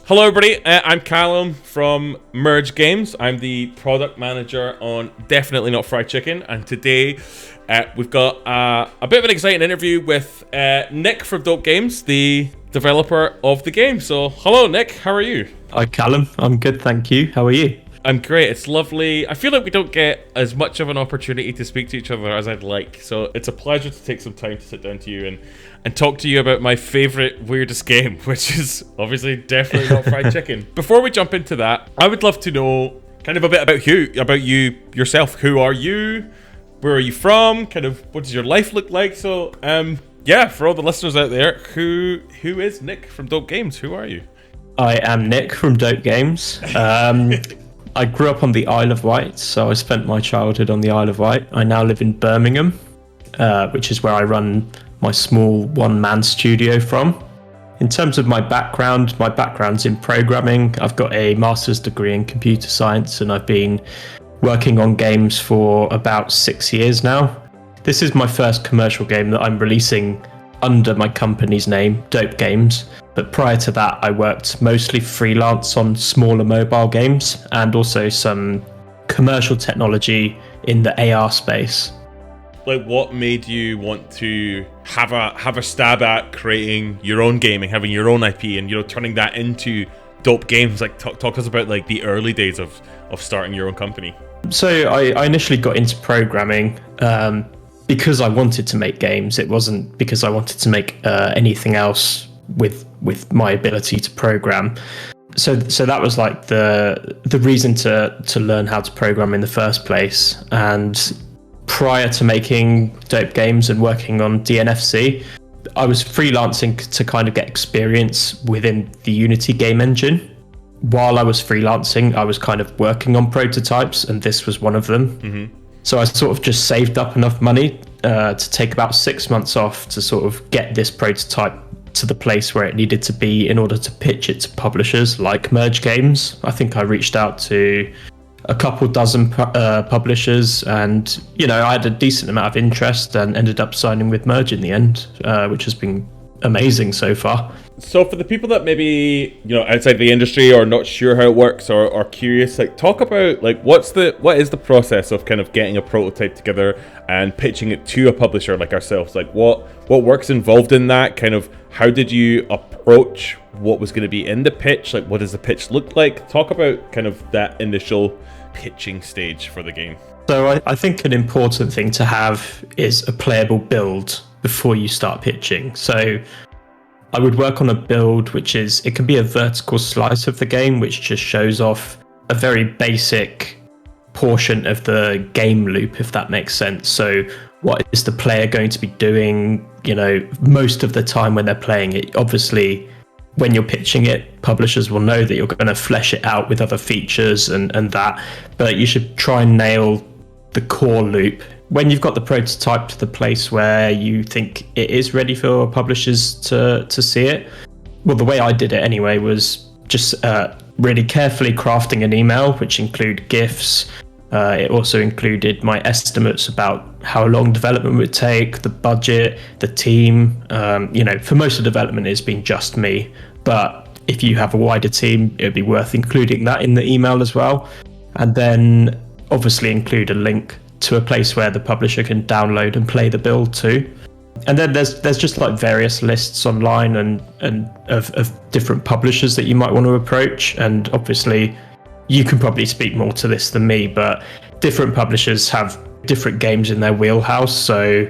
Hello everybody, I'm Callum from Merge Games. I'm the product manager on Definitely Not Fried Chicken, and today we've got a bit of an exciting interview with Nick from Dope Games, the developer of the game. So hello Nick, how are you? Hi Callum, I'm good, thank you. How are you? I'm great. It's lovely. I feel like we don't get as much of an opportunity to speak to each other as I'd like. So it's a pleasure to take some time to sit down to you and talk to you about my favorite weirdest game, which is obviously Definitely Not Fried Chicken. Before we jump into that, I would love to know kind of a bit about you yourself. Who are you? Where are you from? Kind of what does your life look like? So yeah, for all the listeners out there, who is Nick from Dope Games? Who are you? I am Nick from Dope Games. I grew up on the Isle of Wight, so I spent my childhood on the Isle of Wight. I now live in Birmingham, which is where I run my small one-man studio from. In terms of my background's in programming. I've got a master's degree in computer science, and I've been working on games for about 6 years now. This is my first commercial game that I'm releasing under my company's name, Dope Games. But prior to that, I worked mostly freelance on smaller mobile games and also some commercial technology in the AR space. Like, what made you want to have a stab at creating your own gaming, having your own IP, and turning that into Dope Games? Like, talk to us about like the early days of starting your own company. So I initially got into programming because I wanted to make games. It wasn't because I wanted to make anything else with my ability to program. So that was like the reason to learn how to program in the first place. And prior to making Dope Games and working on DNFC, I was freelancing to kind of get experience within the Unity game engine. While I was freelancing, I was kind of working on prototypes, and this was one of them. Mm-hmm. So I sort of just saved up enough money to take about 6 months off to sort of get this prototype to the place where it needed to be in order to pitch it to publishers like Merge Games. I think I reached out to a couple dozen publishers, and I had a decent amount of interest and ended up signing with Merge in the end, which has been amazing so far. So for the people that maybe outside the industry or not sure how it works or are curious, like, talk about like what is the process of kind of getting a prototype together and pitching it to a publisher like ourselves? Like what work's involved in that? Kind of how did you approach what was going to be in the pitch? Like, what does the pitch look like? Talk about kind of that initial pitching stage for the game. So I think an important thing to have is a playable build before you start pitching. So I would work on a build it can be a vertical slice of the game, which just shows off a very basic portion of the game loop, if that makes sense. So what is the player going to be doing, most of the time when they're playing it? Obviously, when you're pitching it, publishers will know that you're going to flesh it out with other features and that, but you should try and nail the core loop. When you've got the prototype to the place where you think it is ready for publishers to see it, well, the way I did it anyway was just really carefully crafting an email, which include GIFs. It also included my estimates about how long development would take, the budget, the team. For most of the development, it's been just me. But if you have a wider team, it would be worth including that in the email as well. And then obviously include a link to a place where the publisher can download and play the build too. And then there's just like various lists online and of different publishers that you might want to approach. And obviously you can probably speak more to this than me, but different publishers have different games in their wheelhouse. So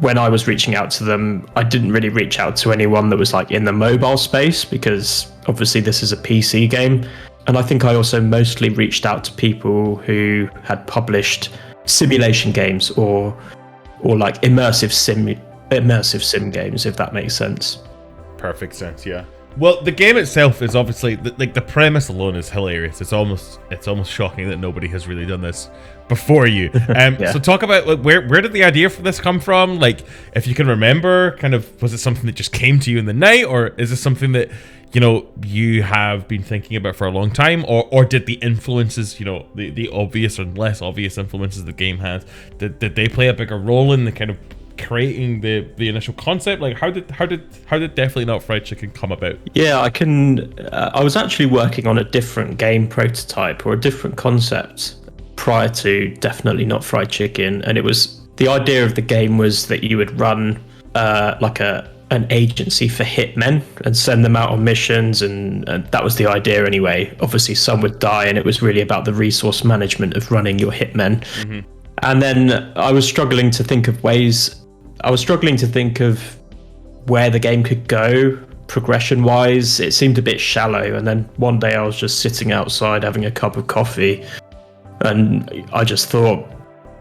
when I was reaching out to them, I didn't really reach out to anyone that was like in the mobile space, because obviously this is a PC game. And I think I also mostly reached out to people who had published simulation games or like immersive sim games, if that makes sense. Perfect sense, yeah. Well, the game itself is obviously like the premise alone is hilarious. It's almost shocking that nobody has really done this before you. Yeah. So talk about like where did the idea for this come from? Like, if you can remember, kind of, was it something that just came to you in the night, or is this something that you have been thinking about for a long time, or did the influences, the obvious or less obvious influences the game has, did they play a bigger role in the kind of creating the initial concept? Like, how did Definitely Not Fried Chicken come about? Yeah, I was actually working on a different game prototype or a different concept prior to Definitely Not Fried Chicken, and the idea of the game was that you would run like an agency for hitmen and send them out on missions, and that was the idea anyway. Obviously, some would die, and it was really about the resource management of running your hitmen. Mm-hmm. And then I was struggling to think of where the game could go progression-wise. It seemed a bit shallow, and then one day I was just sitting outside having a cup of coffee, and I just thought,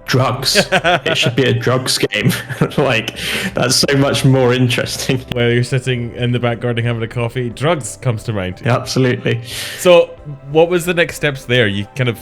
drugs. It should be a drugs game. Like, that's so much more interesting. While you're sitting in the back garden having a coffee, drugs comes to mind. Absolutely. So what was the next steps there? You kind of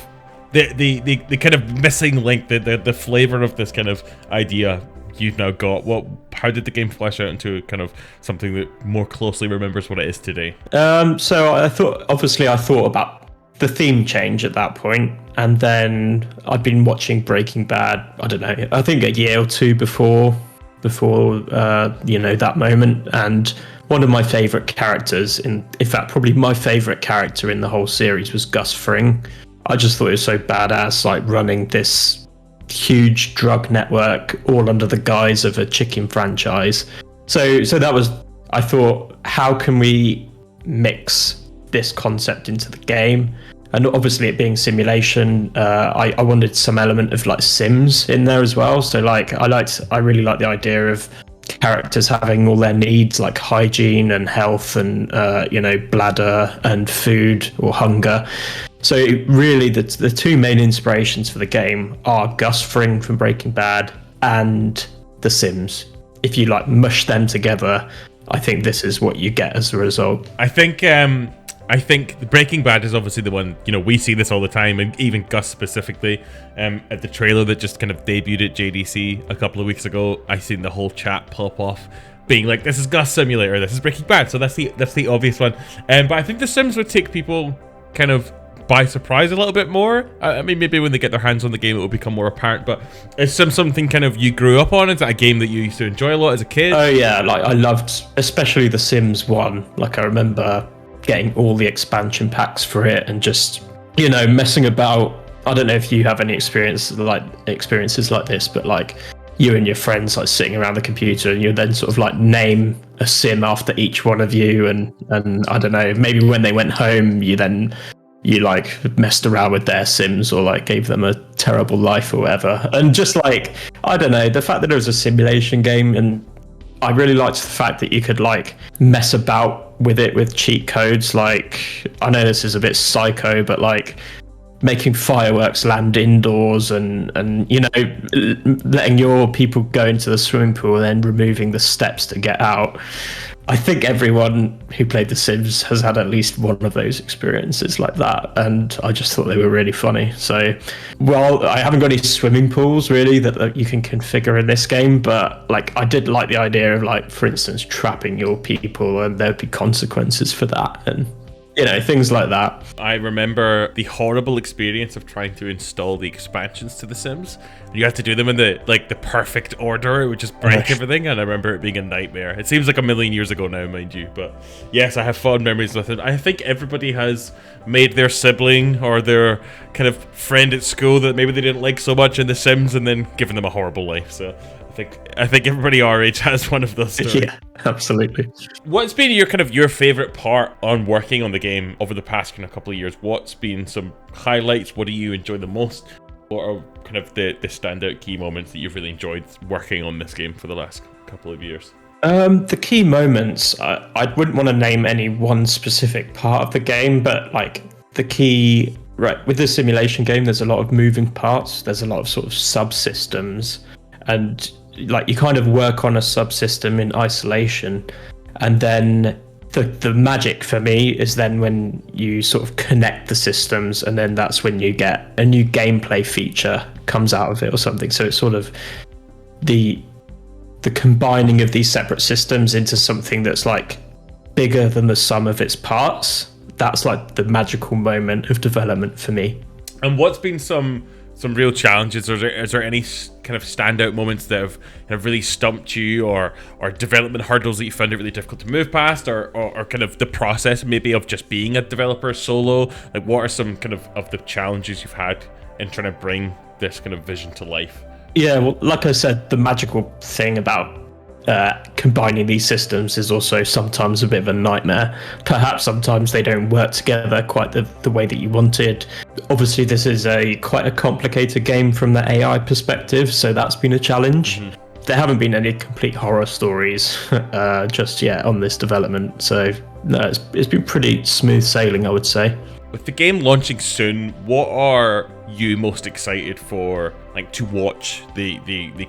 the kind of missing link, the flavor of this kind of idea you've now got. How did the game flesh out into kind of something that more closely remembers what it is today? So I thought about the theme change at that point, and then I'd been watching Breaking Bad, I don't know, I think a year or two before that moment, and one of my favorite characters, in fact probably my favorite character in the whole series, was Gus Fring. I just thought it was so badass, like running this huge drug network all under the guise of a chicken franchise. So that was, I thought, how can we mix this concept into the game? And obviously it being simulation, I wanted some element of like Sims in there as well. So like I really like the idea of characters having all their needs, like hygiene and health and bladder and food or hunger. So really the two main inspirations for the game are Gus Fring from Breaking Bad and The Sims. If you like mush them together, I think this is what you get as a result. I think Breaking Bad is obviously the one, we see this all the time, and even Gus specifically. At the trailer that just kind of debuted at JDC a couple of weeks ago, I seen the whole chat pop off being like, this is Gus Simulator, this is Breaking Bad, so that's the obvious one. But I think The Sims would take people kind of by surprise a little bit more. I mean, maybe when they get their hands on the game it will become more apparent, but is something kind of you grew up on? Is that a game that you used to enjoy a lot as a kid? Oh yeah, like I loved especially The Sims 1. Like I remember getting all the expansion packs for it and just, messing about. I don't know if you have any experiences like this, but like you and your friends like sitting around the computer and you then sort of like name a sim after each one of you, and I don't know, maybe when they went home you like messed around with their sims or like gave them a terrible life or whatever. And just like, I don't know, the fact that it was a simulation game, and I really liked the fact that you could like mess about with it with cheat codes. Like, I know this is a bit psycho, but like making fireworks land indoors and letting your people go into the swimming pool and then removing the steps to get out. I think everyone who played The Sims has had at least one of those experiences like that, and I just thought they were really funny. So, well, I haven't got any swimming pools really that you can configure in this game, but like I did like the idea of, like, for instance, trapping your people and there'd be consequences for that, and things like that. I remember the horrible experience of trying to install the expansions to The Sims. You had to do them in the perfect order. It would just break everything, and I remember it being a nightmare. It seems like a million years ago now, mind you, but yes, I have fond memories with it. I think everybody has made their sibling or their kind of friend at school that maybe they didn't like so much in The Sims and then given them a horrible life. So I think everybody our age has one of those stories. Yeah, absolutely. What's been your favorite part on working on the game over the past couple of years? What's been some highlights? What do you enjoy the most? What are kind of the standout key moments that you've really enjoyed working on this game for the last couple of years? The key moments, I wouldn't want to name any one specific part of the game, but like the key, right, with the simulation game, there's a lot of moving parts. There's a lot of sort of subsystems, and like you kind of work on a subsystem in isolation, and then the magic for me is then when you sort of connect the systems, and then that's when you get a new gameplay feature comes out of it or something. So it's sort of the combining of these separate systems into something that's like bigger than the sum of its parts. That's like the magical moment of development for me. And what's been some some real challenges? Is there any kind of standout moments that have really stumped you, or development hurdles that you found it really difficult to move past, or kind of the process maybe of just being a developer solo? Like, what are some kind of the challenges you've had in trying to bring this kind of vision to life? Yeah, well, like I said, the magical thing about combining these systems is also sometimes a bit of a nightmare. Perhaps sometimes they don't work together quite the way that you wanted. Obviously, this is quite a complicated game from the AI perspective, so that's been a challenge. There haven't been any complete horror stories just yet on this development, so no, it's been pretty smooth sailing, I would say. With the game launching soon, what are you most excited for, like, to watch the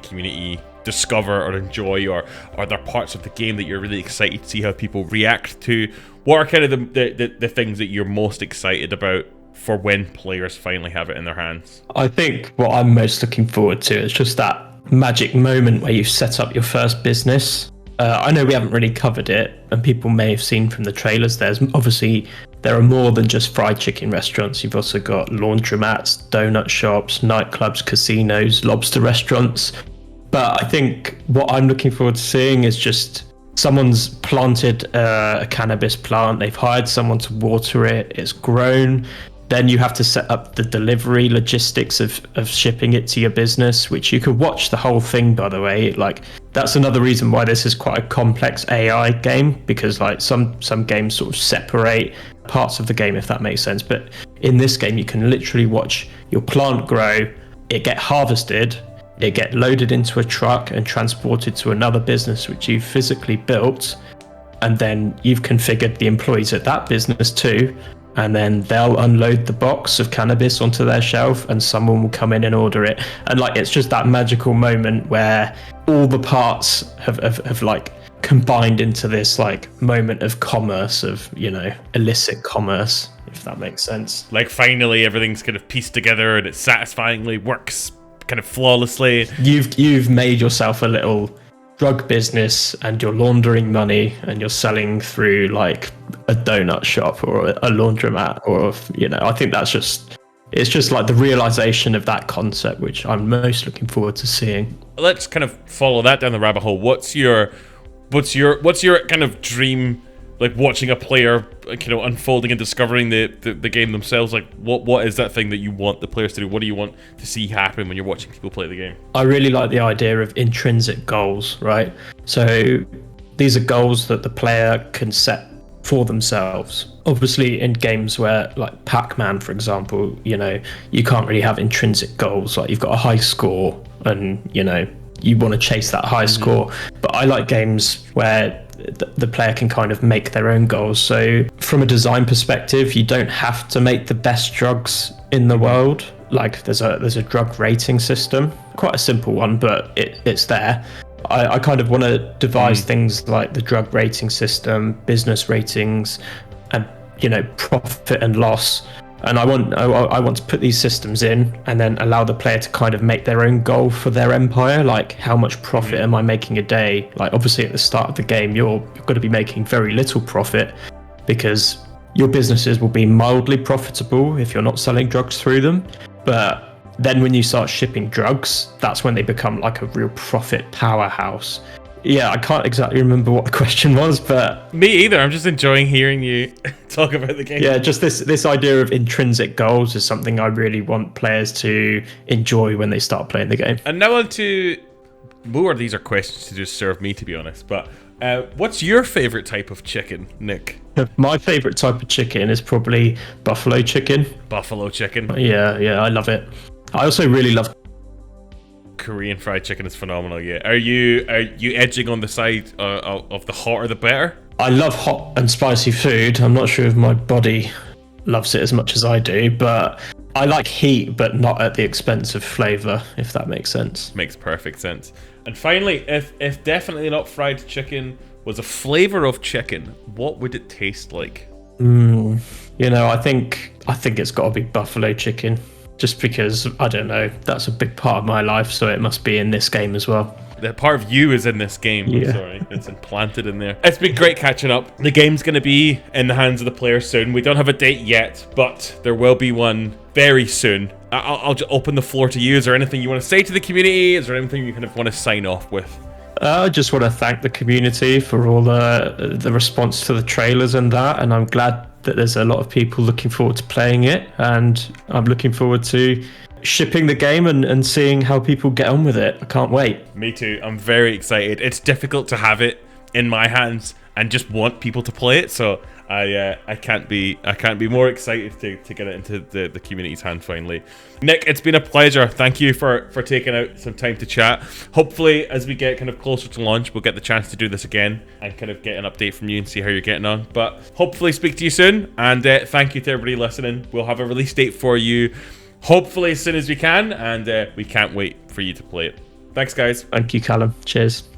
community discover or enjoy, or are there parts of the game that you're really excited to see how people react to? What are kind of the things that you're most excited about for when players finally have it in their hands? I think what I'm most looking forward to is just that magic moment where you set up your first business. I know we haven't really covered it, and people may have seen from the trailers, there are more than just fried chicken restaurants. You've also got laundromats, donut shops, nightclubs, casinos, lobster restaurants. But I think what I'm looking forward to seeing is just someone's planted a cannabis plant, they've hired someone to water it, it's grown. Then you have to set up the delivery logistics of shipping it to your business, which you could watch the whole thing, by the way. Like, that's another reason why this is quite a complex AI game, because like some games sort of separate parts of the game, if that makes sense. But in this game, you can literally watch your plant grow, it get harvested, it get loaded into a truck and transported to another business which you've physically built, and then you've configured the employees at that business too, and then they'll unload the box of cannabis onto their shelf and someone will come in and order it. And like, it's just that magical moment where all the parts have like combined into this like moment of commerce, of, you know, illicit commerce, if that makes sense. Like, finally everything's kind of pieced together and it satisfyingly works kind of flawlessly. You've made yourself a little drug business, and you're laundering money, and you're selling through like a donut shop or a laundromat, or, you know, I think it's just like the realization of that concept, which I'm most looking forward to seeing. Let's kind of follow that down the rabbit hole. What's your kind of dream, like, watching a player, you know, unfolding and discovering the game themselves? Like, what is that thing that you want the players to do? What do you want to see happen when you're watching people play the game? I really like the idea of intrinsic goals, right? So these are goals that the player can set for themselves. Obviously, in games where, like Pac-Man, for example, you know, you can't really have intrinsic goals. Like, you've got a high score and, you know, you want to chase that high score. But I like games where the player can kind of make their own goals. So from a design perspective, you don't have to make the best drugs in the world. Like, there's a drug rating system, quite a simple one, but it's there. I kind of want to devise things like the drug rating system, business ratings, and, you know, profit and loss. And I want to put these systems in and then allow the player to kind of make their own goal for their empire. Like, how much profit am I making a day? Like, obviously at the start of the game, you're going to be making very little profit, because your businesses will be mildly profitable if you're not selling drugs through them. But then when you start shipping drugs, that's when they become like a real profit powerhouse. Yeah, I can't exactly remember what the question was, but... Me either. I'm just enjoying hearing you talk about the game. Yeah, just this idea of intrinsic goals is something I really want players to enjoy when they start playing the game. And now on to... More these are questions to just serve me, to be honest, but what's your favourite type of chicken, Nick? My favourite type of chicken is probably buffalo chicken. Buffalo chicken? Yeah, I love it. I also really love... Korean fried chicken is phenomenal. Yeah, are you edging on the side of the hotter the better? I love hot and spicy food. I'm not sure if my body loves it as much as I do, but I like heat, but not at the expense of flavour, if that makes sense. Makes perfect sense. And finally, if definitely not fried chicken was a flavour of chicken, what would it taste like? You know, I think it's got to be buffalo chicken. Just because, I don't know, that's a big part of my life, so it must be in this game as well. The part of you is in this game. Yeah. I'm sorry, it's implanted in there. It's been great catching up. The game's going to be in the hands of the players soon. We don't have a date yet, but there will be one very soon. I'll just open the floor to you. Is there anything you want to say to the community? Is there anything you kind of want to sign off with? I just want to thank the community for all the response to the trailers and that, and I'm glad that there's a lot of people looking forward to playing it, and I'm looking forward to shipping the game and seeing how people get on with it. I can't wait. Me too. I'm very excited. It's difficult to have it in my hands and just want people to play it, so I can't be more excited to get it into the community's hand finally. Nick, it's been a pleasure. Thank you for taking out some time to chat. Hopefully, as we get kind of closer to launch, we'll get the chance to do this again and kind of get an update from you and see how you're getting on. But hopefully speak to you soon, and thank you to everybody listening. We'll have a release date for you hopefully as soon as we can, and we can't wait for you to play it. Thanks, guys. Thank you, Callum. Cheers.